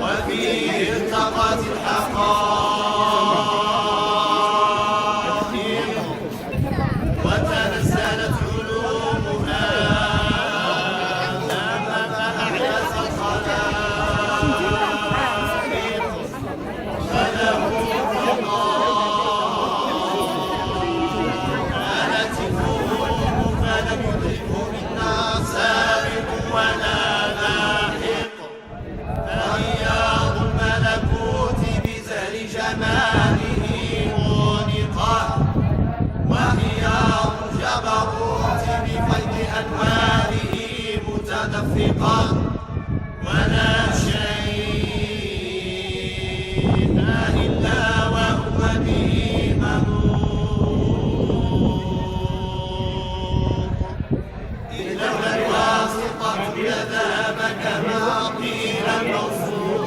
وفيه التقت الحقائق وتنزلت علومها لما أعيت الخلائق فله كانت النور فلم يدركه منا سابق ولا لاحق فرياض الملكوت بزهر جماله مغنقة وحياض الجبروت بفيض أنواره متدفقة ولا شيء إلا وهو به مملوك إذ لولا الواسطة لذهب كما قيل الموصول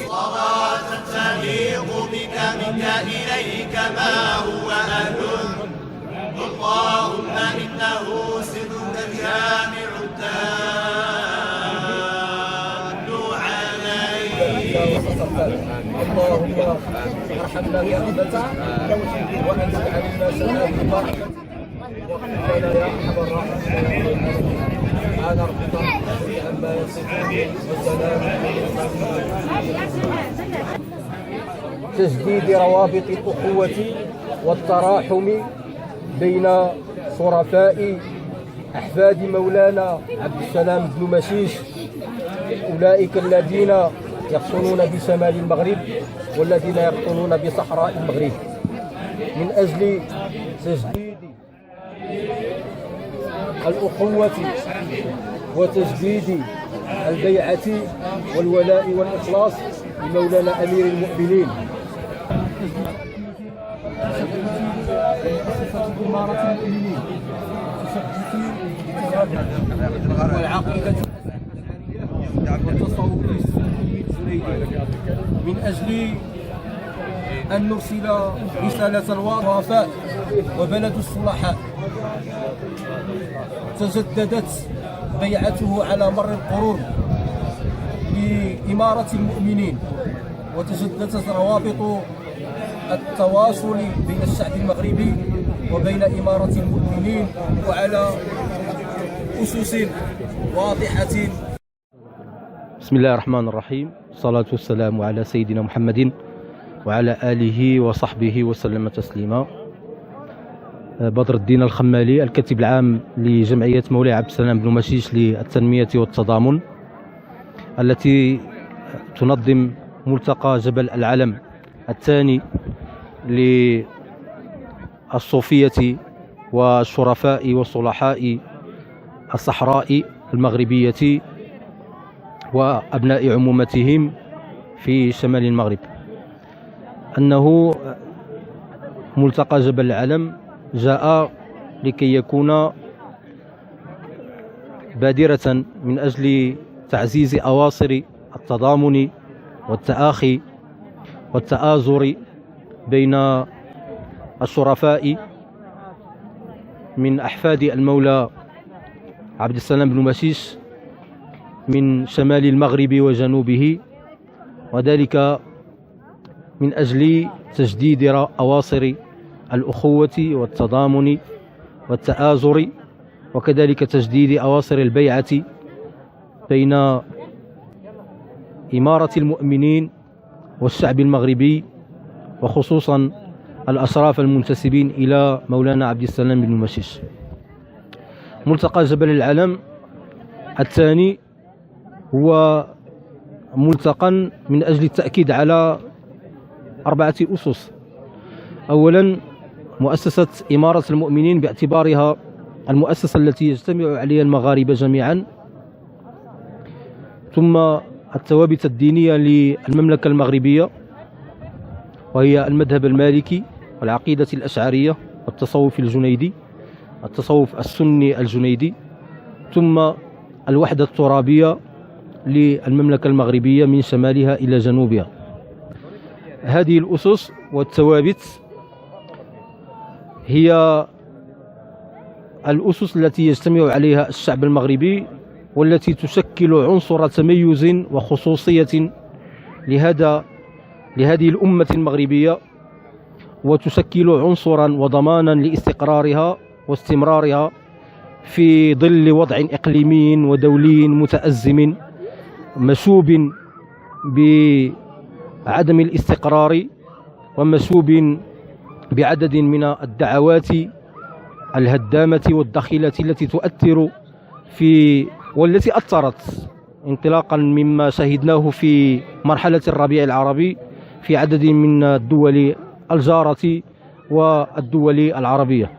صلاة تليق بك منك إليك ما هو أهل اللهم إنه سرك الجامع الدال عليه. اللهم ارحمنا برحمتك وانزل علينا سلام برحمتك واغفر لنا يا ارحم الراحمين. سبحان ربك رب العزة عما يصفون والسلام على تجديد روابط الأخوة والتراحم بين شرفاء أحفاد مولانا عبد السلام بن مشيش، أولئك الذين يقطنون بشمال المغرب والذين يقطنون بصحراء المغرب، من أجل تجديد الأخوة وتجديد البيعة والولاء والإخلاص لمولانا أمير المؤمنين. إمارة المؤمنين والعقيدة والتصوف من أجل أن نرسل رسالة الوفاء وبلد الصلحاء. تجددت بيعته على مر القرون لإمارة المؤمنين، وتجددت روابط التواصل بين الشعب المغربي وبين إمارة المؤمنين وعلى أسس واضحة. بسم الله الرحمن الرحيم، الصلاة والسلام على سيدنا محمد وعلى آله وصحبه وسلم تسليما. بدر الدين الخمالي، الكاتب العام لجمعية مولاي عبد السلام بن مشيش للتنمية والتضامن، التي تنظم ملتقى جبل العلم الثاني للصوفية والشرفاء والصلحاء الصحراء المغربية وأبناء عمومتهم في شمال المغرب. أنه ملتقى جبل العلم جاء لكي يكون بادرة من أجل تعزيز أواصر التضامن والتآخي والتآزر بين الشرفاء من أحفاد المولى عبد السلام بن مشيش من شمال المغرب وجنوبه، وذلك من أجل تجديد أواصر الأخوة والتضامن والتآزر، وكذلك تجديد أواصر البيعة بين إمارة المؤمنين والشعب المغربي، وخصوصا الأشراف المنتسبين إلى مولانا عبد السلام بن المشيش. ملتقى جبل العلم الثاني هو ملتقى من أجل التأكيد على 4 أسس. أولا، مؤسسة إمارة المؤمنين باعتبارها المؤسسة التي يجتمع عليها المغاربة جميعا، ثم الثوابت الدينية للمملكة المغربية وهي المذهب المالكي والعقيدة الأشعرية والتصوف الجنيدي، التصوف السني الجنيدي، ثم الوحدة الترابية للمملكة المغربية من شمالها إلى جنوبها. هذه الأسس والثوابت هي الأسس التي يجتمع عليها الشعب المغربي، والتي تشكل عنصر تميز وخصوصية لهذه الأمة المغربية، وتشكل عنصرا وضمانا لاستقرارها واستمرارها في ظل وضع إقليمي ودولي متأزم مشوب بعدم الاستقرار ومشوب بعدد من الدعوات الهدامة والدخيلة التي تؤثر والتي أثرت انطلاقا مما شهدناه في مرحلة الربيع العربي في عدد من الدول الجارة والدول العربية.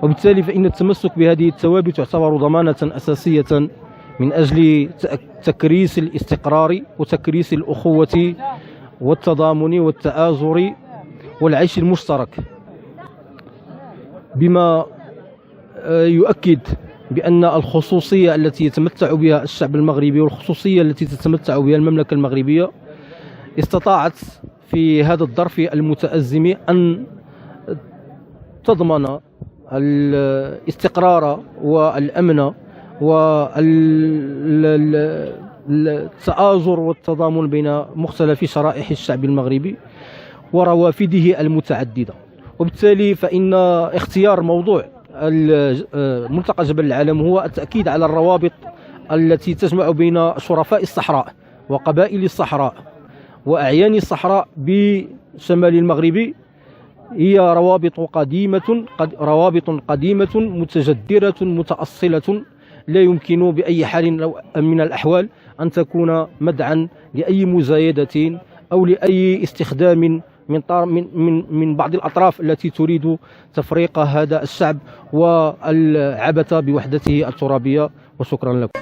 وبالتالي فإن التمسك بهذه الثوابت يعتبر ضمانة أساسية من أجل تكريس الاستقرار وتكريس الأخوة والتضامن والتآزر والعيش المشترك، بما يؤكد بأن الخصوصية التي يتمتع بها الشعب المغربي والخصوصية التي تتمتع بها المملكة المغربية استطاعت في هذا الظرف المتأزم أن تضمن الاستقرار والأمن والتآزر والتضامن بين مختلف شرائح الشعب المغربي وروافده المتعددة. وبالتالي فإن اختيار موضوع ملتقى جبل العلم هو التأكيد على الروابط التي تجمع بين شرفاء الصحراء وقبائل الصحراء وأعيان الصحراء بشمال المغرب. هي روابط قديمة متجذرة متأصلة، لا يمكن بأي حال من الأحوال أن تكون مدعا لأي مزايدة أو لأي استخدام من بعض الأطراف التي تريد تفريق هذا الشعب والعبث بوحدته الترابية. وشكرا لكم.